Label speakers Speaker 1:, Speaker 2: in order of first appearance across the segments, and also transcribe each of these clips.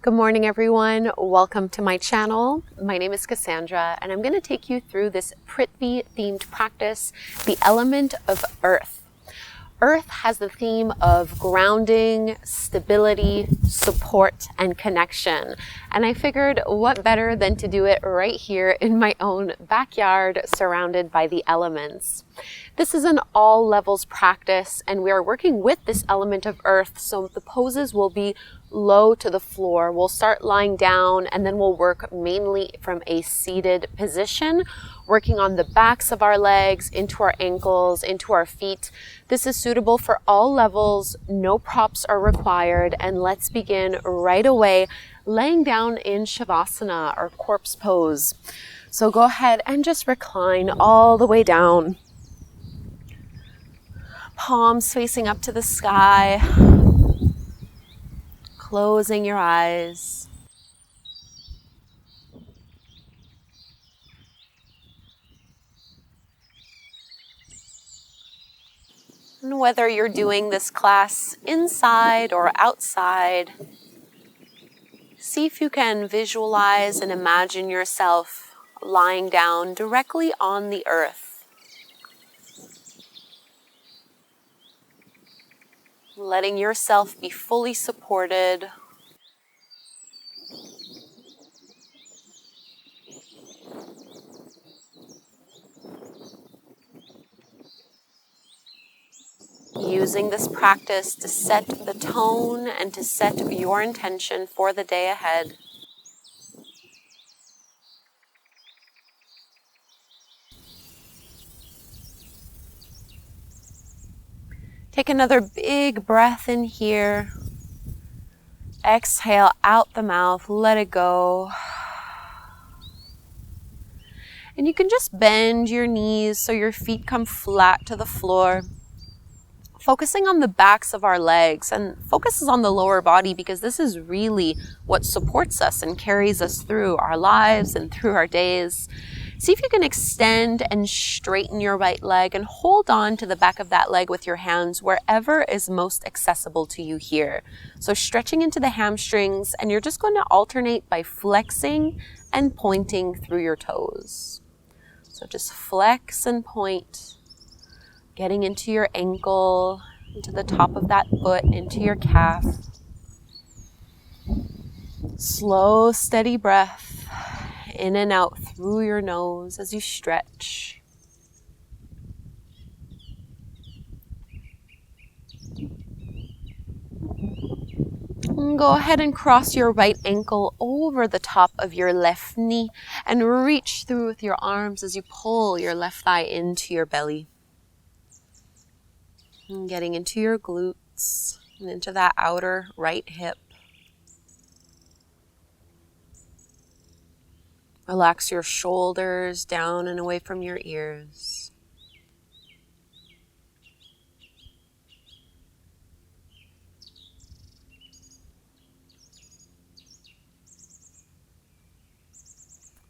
Speaker 1: Good morning, everyone. Welcome to my channel. My name is Kassandra, and I'm going to take you through this Prithvi-themed practice, the element of earth. Earth has the theme of grounding, stability, support, and connection. And I figured what better than to do it right here in my own backyard, surrounded by the elements. This is an all levels practice, and we are working with this element of earth, so the poses will be low to the floor. We'll start lying down, and then we'll work mainly from a seated position, working on the backs of our legs, into our ankles, into our feet. This is suitable for all levels, no props are required, and let's begin right away laying down in Shavasana, or corpse pose. So go ahead and just recline all the way down. Palms facing up to the sky, closing your eyes. And whether you're doing this class inside or outside, see if you can visualize and imagine yourself lying down directly on the earth. Letting yourself be fully supported. Using this practice to set the tone and to set your intention for the day ahead. Take another big breath in here. Exhale out the mouth, let it go. And you can just bend your knees so your feet come flat to the floor. Focusing on the backs of our legs, and focuses on the lower body because this is really what supports us and carries us through our lives and through our days. See if you can extend and straighten your right leg and hold on to the back of that leg with your hands wherever is most accessible to you here. So stretching into the hamstrings, and you're just going to alternate by flexing and pointing through your toes. So just flex and point, getting into your ankle, into the top of that foot, into your calf. Slow, steady breath. In and out through your nose as you stretch. And go ahead and cross your right ankle over the top of your left knee and reach through with your arms as you pull your left thigh into your belly. And getting into your glutes and into that outer right hip. Relax your shoulders down and away from your ears.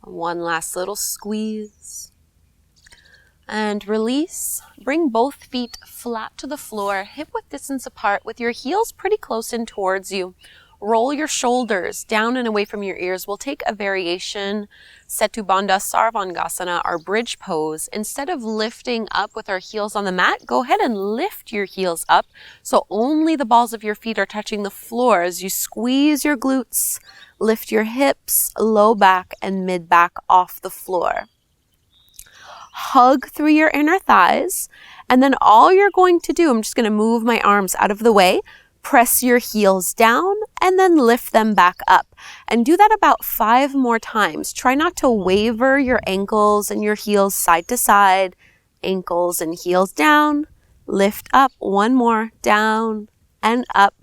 Speaker 1: One last little squeeze. And release. Bring both feet flat to the floor, hip width distance apart with your heels pretty close in towards you. Roll your shoulders down and away from your ears. We'll take a variation, Setu Bandha Sarvangasana, our bridge pose. Instead of lifting up with our heels on the mat, go ahead and lift your heels up so only the balls of your feet are touching the floor as you squeeze your glutes, lift your hips, low back, and mid back off the floor. Hug through your inner thighs, and then all you're going to do, I'm just going to move my arms out of the way, press your heels down and then lift them back up. And do that about 5 more times. Try not to waver your ankles and your heels side to side. Ankles and heels down, lift up. 1 more, down and up.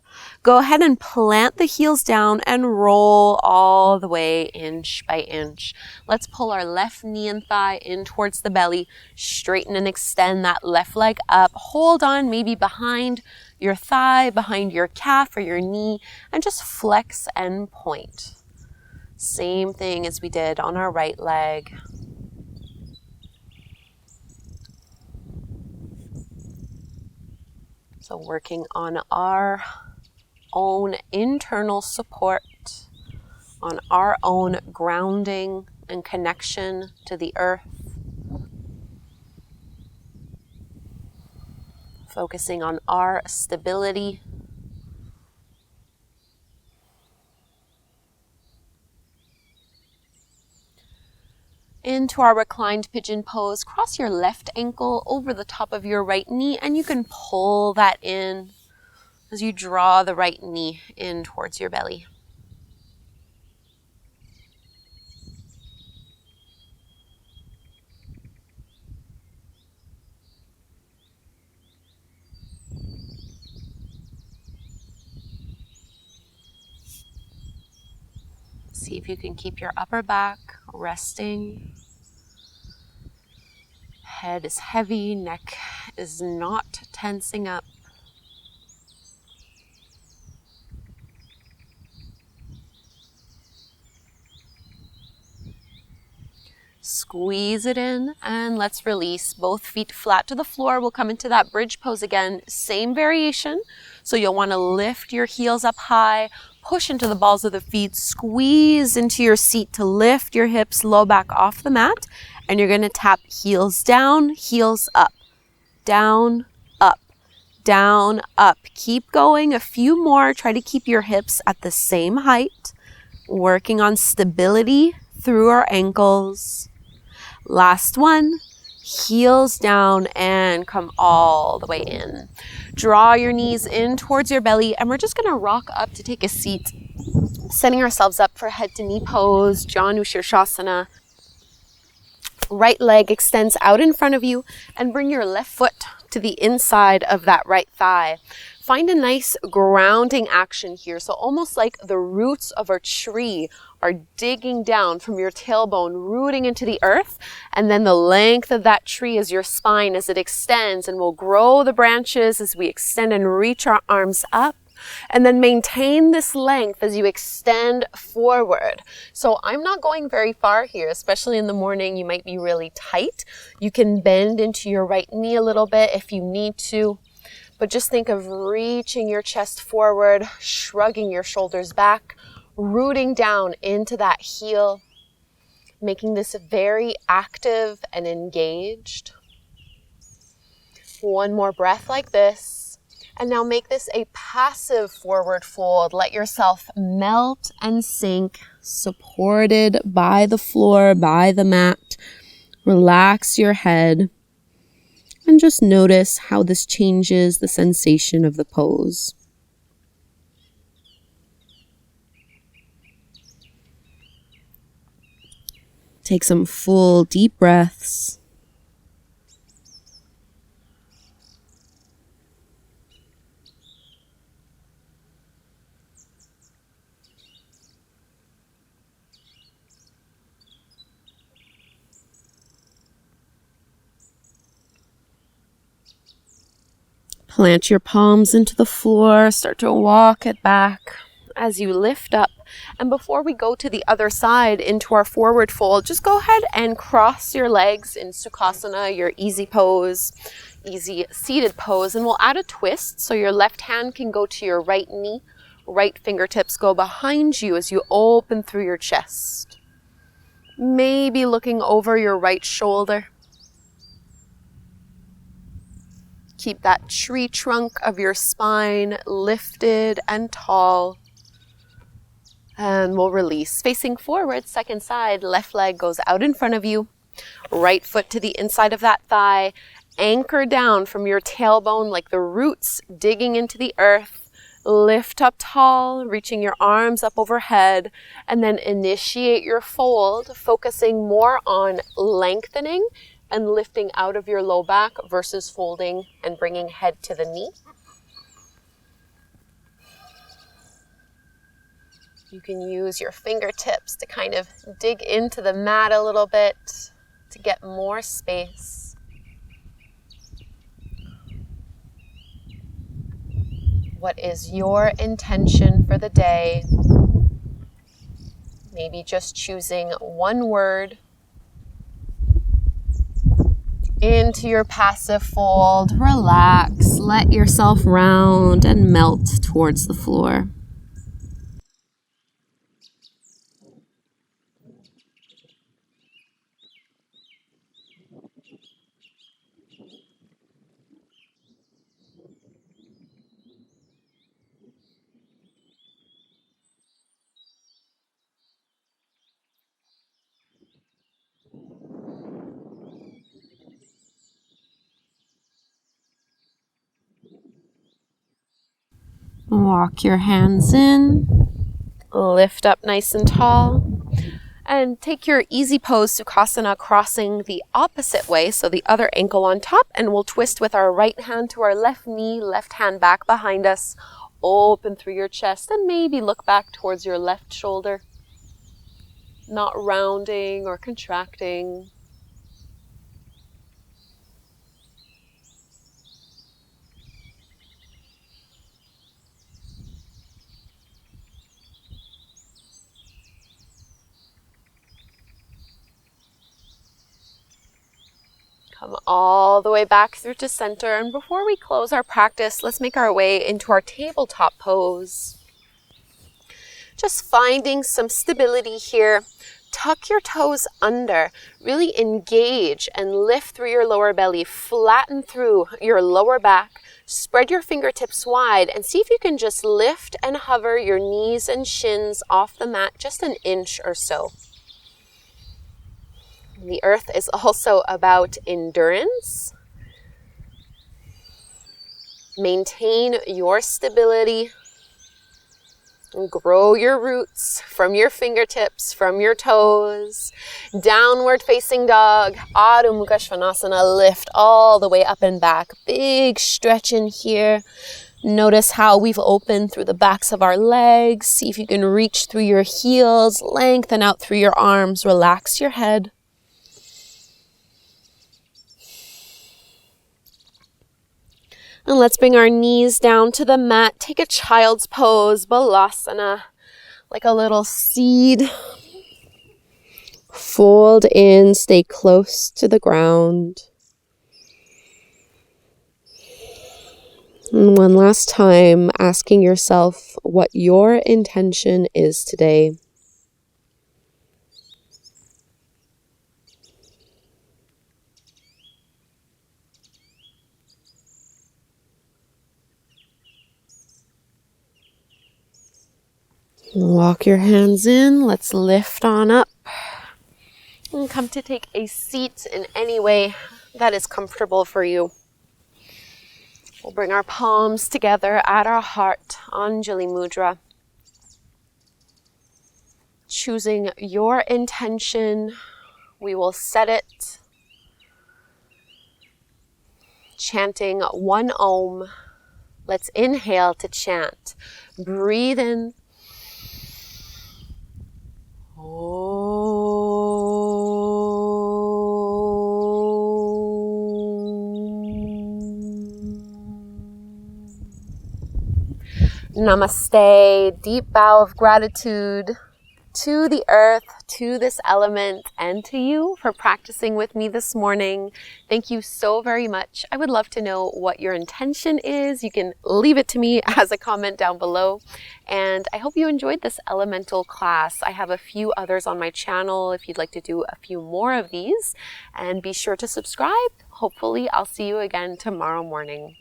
Speaker 1: Go ahead and plant the heels down and roll all the way inch by inch. Let's pull our left knee and thigh in towards the belly. Straighten and extend that left leg up. Hold on maybe behind your thigh, behind your calf or your knee, and just flex and point. Same thing as we did on our right leg. So working on our own internal support, on our own grounding and connection to the earth. Focusing on our stability. Into our reclined pigeon pose, cross your left ankle over the top of your right knee, and you can pull that in as you draw the right knee in towards your belly. See if you can keep your upper back resting. Head is heavy, neck is not tensing up. Squeeze it in and let's release. Both feet flat to the floor. We'll come into that bridge pose again. Same variation. So you'll want to lift your heels up high, push into the balls of the feet, squeeze into your seat to lift your hips, low back off the mat. And you're going to tap heels down, heels up, down, up, down, up. Keep going. A few more. Try to keep your hips at the same height. Working on stability through our ankles. Last one, heels down and come all the way in. Draw your knees in towards your belly, and we're just going to rock up to take a seat, setting ourselves up for head to knee pose, Janu Shirshasana. Right leg extends out in front of you, and bring your left foot to the inside of that right thigh. Find a nice grounding action here. So almost like the roots of a tree are digging down from your tailbone, rooting into the earth. And then the length of that tree is your spine as it extends, and we'll grow the branches as we extend and reach our arms up. And then maintain this length as you extend forward. So I'm not going very far here, especially in the morning. You might be really tight. You can bend into your right knee a little bit if you need to. But just think of reaching your chest forward, shrugging your shoulders back, rooting down into that heel, making this very active and engaged. One more breath like this. And now make this a passive forward fold. Let yourself melt and sink, supported by the floor, by the mat. Relax your head. And just notice how this changes the sensation of the pose. Take some full deep breaths. Plant your palms into the floor, start to walk it back as you lift up. And before we go to the other side into our forward fold, just go ahead and cross your legs in Sukhasana, your easy pose, easy seated pose. And we'll add a twist. So your left hand can go to your right knee, right fingertips go behind you as you open through your chest. Maybe looking over your right shoulder. Keep that tree trunk of your spine lifted and tall. And we'll release. Facing forward, second side, left leg goes out in front of you. Right foot to the inside of that thigh. Anchor down from your tailbone like the roots digging into the earth. Lift up tall, reaching your arms up overhead. And then initiate your fold, focusing more on lengthening and lifting out of your low back versus folding and bringing head to the knee. You can use your fingertips to kind of dig into the mat a little bit to get more space. What is your intention for the day? Maybe just choosing one word. Into your passive fold, relax, let yourself round and melt towards the floor. Walk your hands in, lift up nice and tall, and take your easy pose Sukhasana, crossing the opposite way, so the other ankle on top, and we'll twist with our right hand to our left knee, left hand back behind us, open through your chest, and maybe look back towards your left shoulder, not rounding or contracting. Come all the way back through to center. And before we close our practice, let's make our way into our tabletop pose. Just finding some stability here. Tuck your toes under. Really engage and lift through your lower belly. Flatten through your lower back. Spread your fingertips wide and see if you can just lift and hover your knees and shins off the mat just an inch or so. The earth is also about endurance. Maintain your stability. And grow your roots from your fingertips, from your toes. Downward facing dog. Adho Mukha Svanasana. Lift all the way up and back. Big stretch in here. Notice how we've opened through the backs of our legs. See if you can reach through your heels. Lengthen out through your arms. Relax your head. And let's bring our knees down to the mat. Take a child's pose, Balasana, like a little seed. Fold in, stay close to the ground. And one last time, asking yourself what your intention is today. Walk your hands in. Let's lift on up. And come to take a seat in any way that is comfortable for you. We'll bring our palms together at our heart, Anjali Mudra. Choosing your intention, we will set it. Chanting one Om. Let's inhale to chant. Breathe in. Namaste, deep bow of gratitude to the earth, to this element, and to you for practicing with me this morning. Thank you so very much. I would love to know what your intention is. You can leave it to me as a comment down below. And I hope you enjoyed this elemental class. I have a few others on my channel if you'd like to do a few more of these. And be sure to subscribe. Hopefully, I'll see you again tomorrow morning.